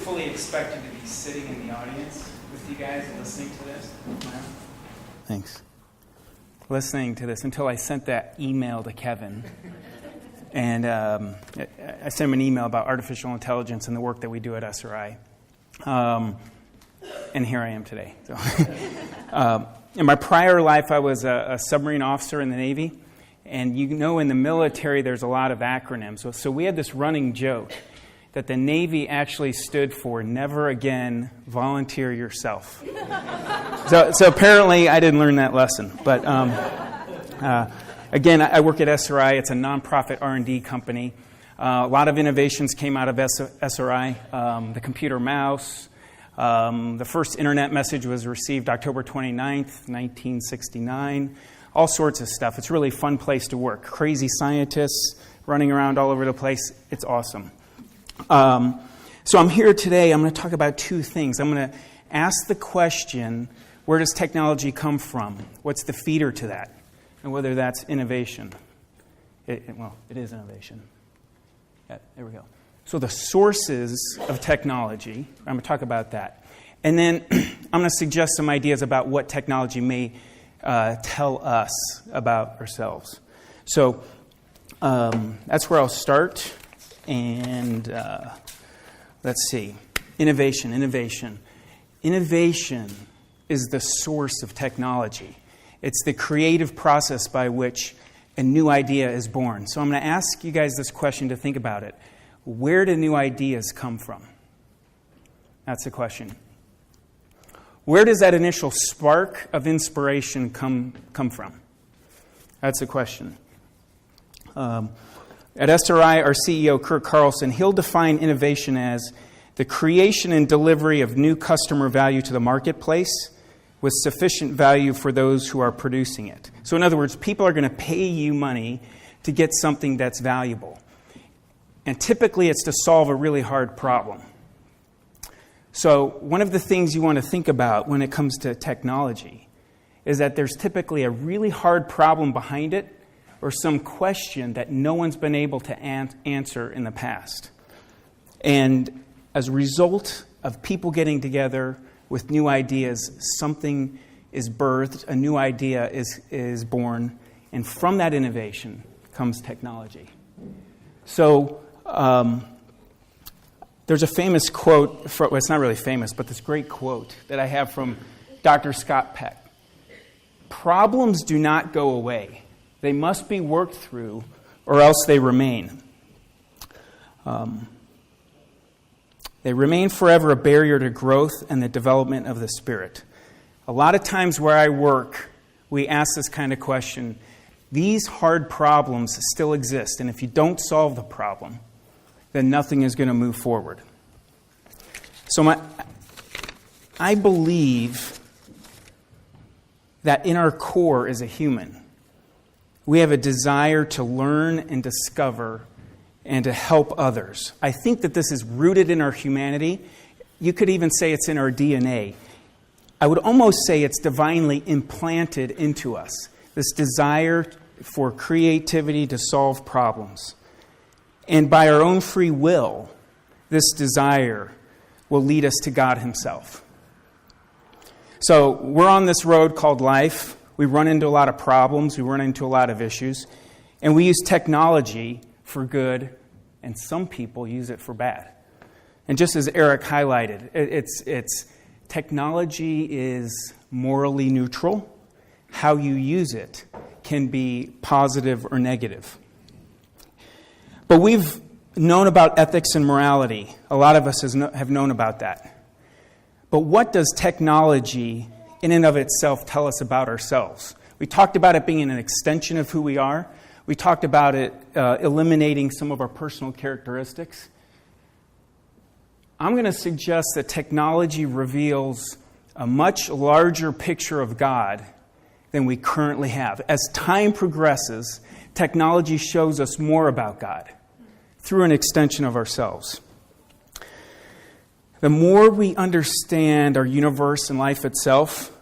fully expected to be sitting in the audience with you guys and listening to this. Thanks. Listening to this until I sent that email to Kevin. And I sent him an email about artificial intelligence and the work that we do at SRI. And here I am today. So, in my prior life, I was a submarine officer in the Navy. And you know, in the military, there's a lot of acronyms. So we had this running joke that the Navy actually stood for Never Again Volunteer Yourself. So apparently I didn't learn that lesson. But again, I work at SRI. It's a nonprofit R&D company. A lot of innovations came out of SRI. The computer mouse. The first internet message was received October 29th, 1969. All sorts of stuff. It's really a fun place to work. Crazy scientists running around all over the place. It's awesome. So I'm here today. I'm going to talk about two things. I'm going to ask the question, where does technology come from? What's the feeder to that? And whether that's innovation. It is innovation. Yeah, there we go. So the sources of technology, I'm going to talk about that. And then I'm going to suggest some ideas about what technology may tell us about ourselves. So that's where I'll start. And let's see. Innovation. Innovation is the source of technology. It's the creative process by which a new idea is born. So I'm going to ask you guys this question to think about it. Where do new ideas come from? That's the question. Where does that initial spark of inspiration come from? That's the question. At SRI, our CEO, Kurt Carlson, he'll define innovation as the creation and delivery of new customer value to the marketplace with sufficient value for those who are producing it. So in other words, people are going to pay you money to get something that's valuable. And typically it's to solve a really hard problem. So one of the things you want to think about when it comes to technology is that there's typically a really hard problem behind it or some question that no one's been able to answer in the past. And as a result of people getting together with new ideas, something is birthed, a new idea is born, and from that innovation comes technology. So there's a famous quote, it's not really famous, but this great quote that I have from Dr. Scott Peck. Problems do not go away. They must be worked through, or else they remain. They remain forever a barrier to growth and the development of the spirit. A lot of times where I work, we ask this kind of question. These hard problems still exist, and if you don't solve the problem, then nothing is going to move forward. So I believe that in our core as a human, we have a desire to learn and discover and to help others. I think that this is rooted in our humanity. You could even say it's in our DNA. I would almost say it's divinely implanted into us, this desire for creativity to solve problems. And by our own free will, this desire will lead us to God Himself. So we're on this road called life. We run into a lot of problems. We run into a lot of issues. And we use technology for good, and some people use it for bad. And just as Eric highlighted, it's technology is morally neutral. How you use it can be positive or negative. But we've known about ethics and morality. A lot of us have known about that. But what does technology in and of itself tell us about ourselves? We talked about it being an extension of who we are. We talked about it eliminating some of our personal characteristics. I'm going to suggest that technology reveals a much larger picture of God than we currently have. As time progresses, technology shows us more about God through an extension of ourselves. The more we understand our universe and life itself,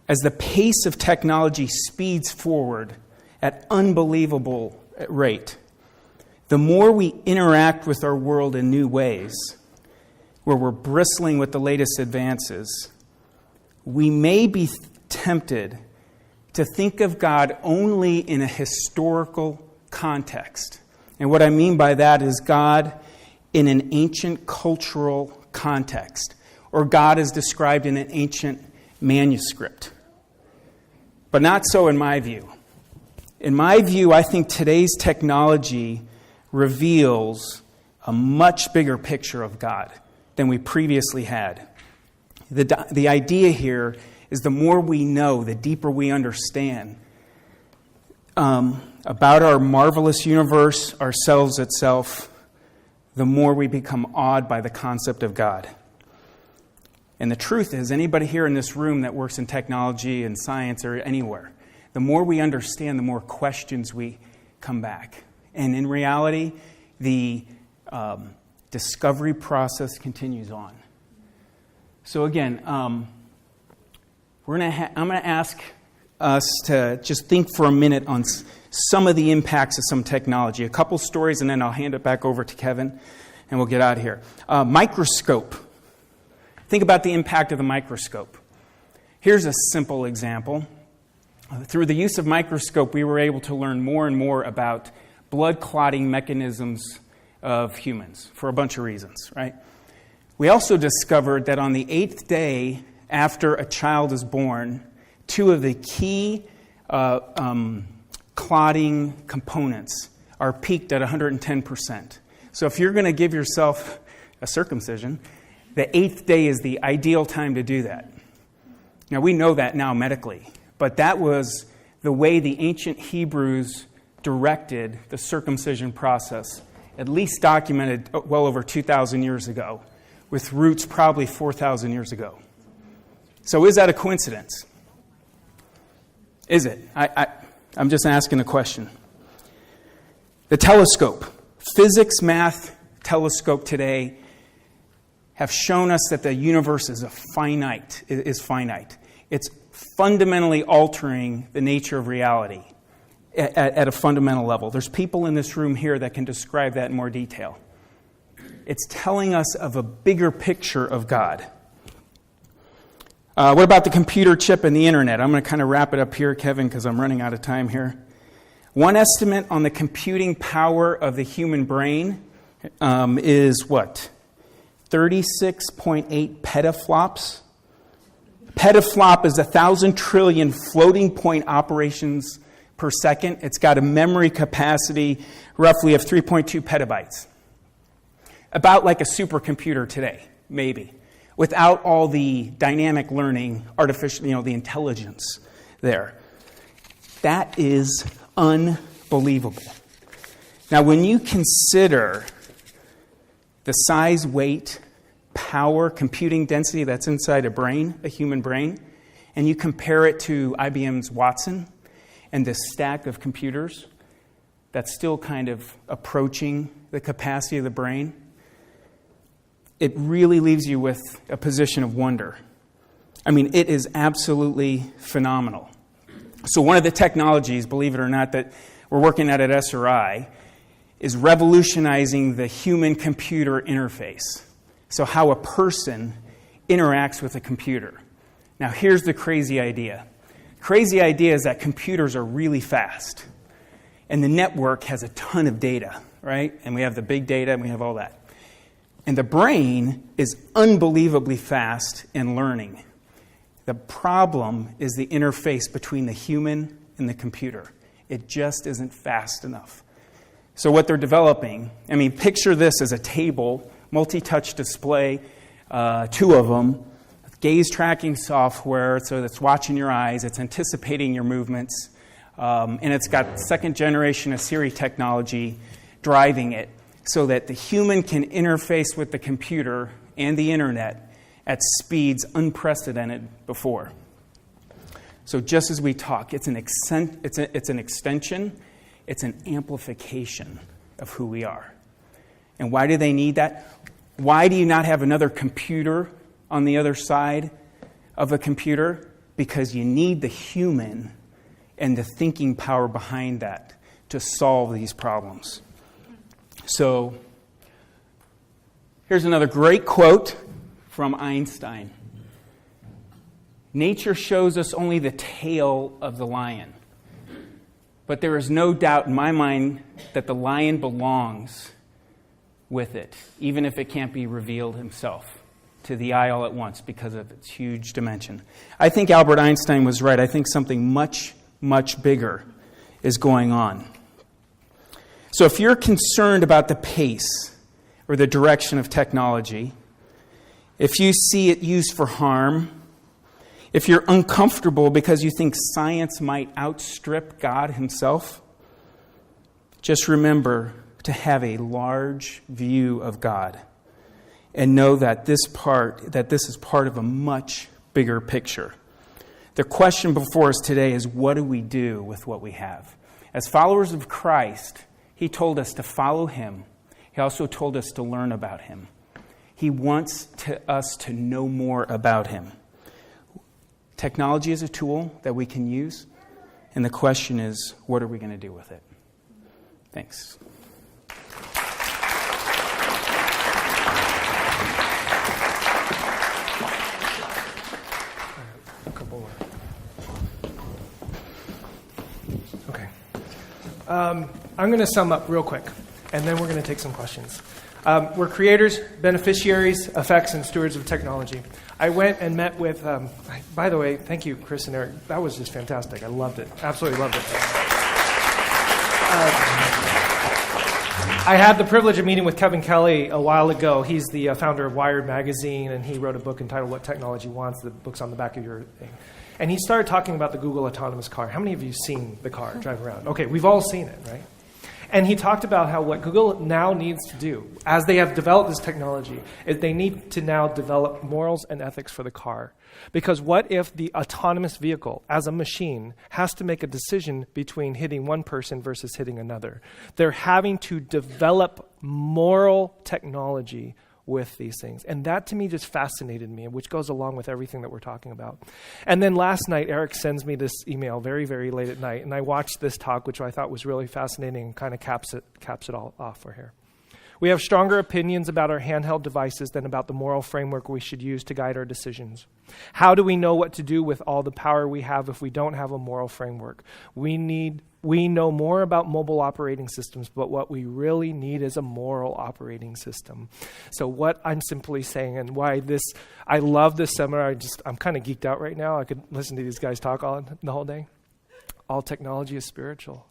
as the pace of technology speeds forward at unbelievable rate, the more we interact with our world in new ways, where we're bristling with the latest advances, we may be tempted to think of God only in a historical context. And what I mean by that is God in an ancient cultural context, or God is described in an ancient manuscript. But not so in my view. In my view, I think today's technology reveals a much bigger picture of God than we previously had. The idea here is the more we know, the deeper we understand about our marvelous universe, ourselves itself, the more we become awed by the concept of God. And the truth is, anybody here in this room that works in technology and science or anywhere, the more we understand, the more questions we come back. And in reality, the discovery process continues on. So again, I'm going to ask us to just think for a minute on some of the impacts of some technology. A couple stories, and then I'll hand it back over to Kevin, and we'll get out of here. Microscope. Think about the impact of the microscope. Here's a simple example. Through the use of microscope, we were able to learn more and more about blood clotting mechanisms of humans for a bunch of reasons, right? We also discovered that on the 8th day after a child is born, two of the key clotting components are peaked at 110%. So if you're going to give yourself a circumcision, the 8th day is the ideal time to do that. Now, we know that now medically, but that was the way the ancient Hebrews directed the circumcision process, at least documented well over 2,000 years ago, with roots probably 4,000 years ago. So is that a coincidence? Is it? I'm just asking a question. The telescope, physics, math, telescope today have shown us that the universe is finite. It's fundamentally altering the nature of reality at a fundamental level. There's people in this room here that can describe that in more detail. It's telling us of a bigger picture of God. What about the computer chip and the internet? I'm going to kind of wrap it up here, Kevin, because I'm running out of time here. One estimate on the computing power of the human brain is what? 36.8 petaflops. Petaflop is 1,000 trillion floating point operations per second. It's got a memory capacity roughly of 3.2 petabytes. About like a supercomputer today, maybe, without all the dynamic learning, artificial, the intelligence there. That is unbelievable. Now, when you consider the size, weight, power, computing density that's inside a human brain, and you compare it to IBM's Watson and this stack of computers that's still kind of approaching the capacity of the brain, it really leaves you with a position of wonder. I mean, it is absolutely phenomenal. So one of the technologies, believe it or not, that we're working at SRI is revolutionizing the human-computer interface. So how a person interacts with a computer. Now, here's the crazy idea. Crazy idea is that computers are really fast. And the network has a ton of data, right? And we have the big data, and we have all that. And the brain is unbelievably fast in learning. The problem is the interface between the human and the computer. It just isn't fast enough. So what they're developing, picture this as a table, multi-touch display, two of them, gaze tracking software, so that's watching your eyes, it's anticipating your movements, and it's got second generation of Siri technology driving it so that the human can interface with the computer and the internet at speeds unprecedented before. So just as we talk, it's an extension, it's an amplification of who we are. And why do they need that? Why do you not have another computer on the other side of a computer? Because you need the human and the thinking power behind that to solve these problems. So Here's another great quote from Einstein. Nature shows us only the tail of the lion. But there is no doubt in my mind that the lion belongs with it, even if it can't be revealed himself to the eye all at once because of its huge dimension. I think Albert Einstein was right. I think something much, much bigger is going on. So if you're concerned about the pace or the direction of technology, if you see it used for harm, if you're uncomfortable because you think science might outstrip God himself, just remember to have a large view of God and know that this is part of a much bigger picture. The question before us today is, what do we do with what we have? As followers of Christ, he told us to follow him. He also told us to learn about him. He wants us to know more about him. Technology is a tool that we can use, and the question is, what are we going to do with it? Thanks. A couple more. Okay. I'm going to sum up real quick, and then we're going to take some questions. We're creators, beneficiaries, effects, and stewards of technology. I went and met with, by the way, thank you, Chris and Eric. That was just fantastic. I loved it. Absolutely loved it. I had the privilege of meeting with Kevin Kelly a while ago. He's the founder of Wired Magazine, and he wrote a book entitled What Technology Wants. The book's on the back of your thing. And he started talking about the Google autonomous car. How many of you have seen the car driving around? Okay, we've all seen it, right? And he talked about how what Google now needs to do, as they have developed this technology, is they need to now develop morals and ethics for the car. Because what if the autonomous vehicle, as a machine, has to make a decision between hitting one person versus hitting another? They're having to develop moral technology with these things. And that to me just fascinated me, which goes along with everything that we're talking about. And then last night, Eric sends me this email very, very late at night, and I watched this talk, which I thought was really fascinating and kind of caps it all off for here. We have stronger opinions about our handheld devices than about the moral framework we should use to guide our decisions. How do we know what to do with all the power we have if we don't have a moral framework? We know more about mobile operating systems, but what we really need is a moral operating system. So what I'm simply saying, and why I love this seminar, I'm kind of geeked out right now. I could listen to these guys talk the whole day. All technology is spiritual.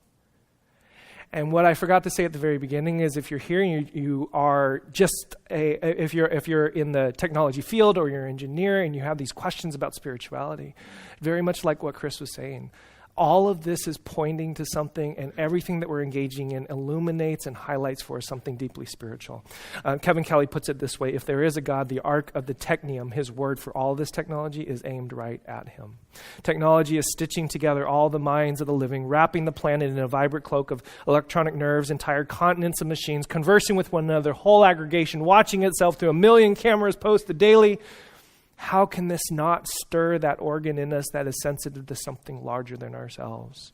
And what I forgot to say at the very beginning is, if you're here and you are just if you're in the technology field or you're an engineer and you have these questions about spirituality, very much like what Chris was saying, all of this is pointing to something, and everything that we're engaging in illuminates and highlights for us something deeply spiritual. Kevin Kelly puts it this way: if there is a God, the arc of the technium, his word for all of this technology, is aimed right at him. Technology is stitching together all the minds of the living, wrapping the planet in a vibrant cloak of electronic nerves, entire continents of machines, conversing with one another, whole aggregation, watching itself through 1 million cameras posted daily. How can this not stir that organ in us that is sensitive to something larger than ourselves?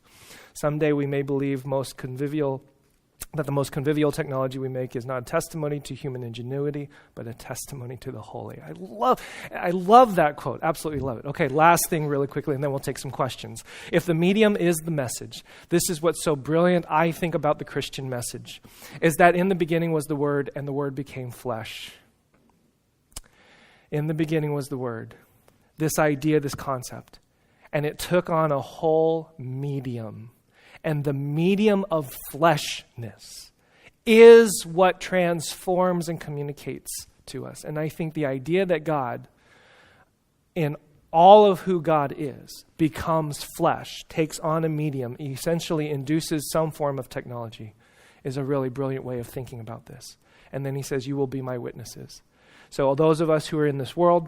Someday we may believe that the most convivial technology we make is not a testimony to human ingenuity, but a testimony to the holy. I love that quote. Absolutely love it. Okay, last thing really quickly, and then we'll take some questions. If the medium is the message, this is what's so brilliant, I think, about the Christian message, is that in the beginning was the Word, and the Word became flesh. In the beginning was the Word, this idea, this concept, and it took on a whole medium. And the medium of fleshness is what transforms and communicates to us. And I think the idea that God, in all of who God is, becomes flesh, takes on a medium, essentially induces some form of technology, is a really brilliant way of thinking about this. And then he says, you will be my witnesses. So those of us who are in this world,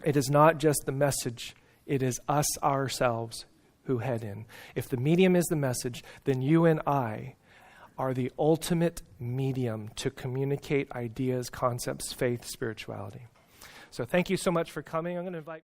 it is not just the message, it is us ourselves who head in. If the medium is the message, then you and I are the ultimate medium to communicate ideas, concepts, faith, spirituality. So thank you so much for coming. I'm going to invite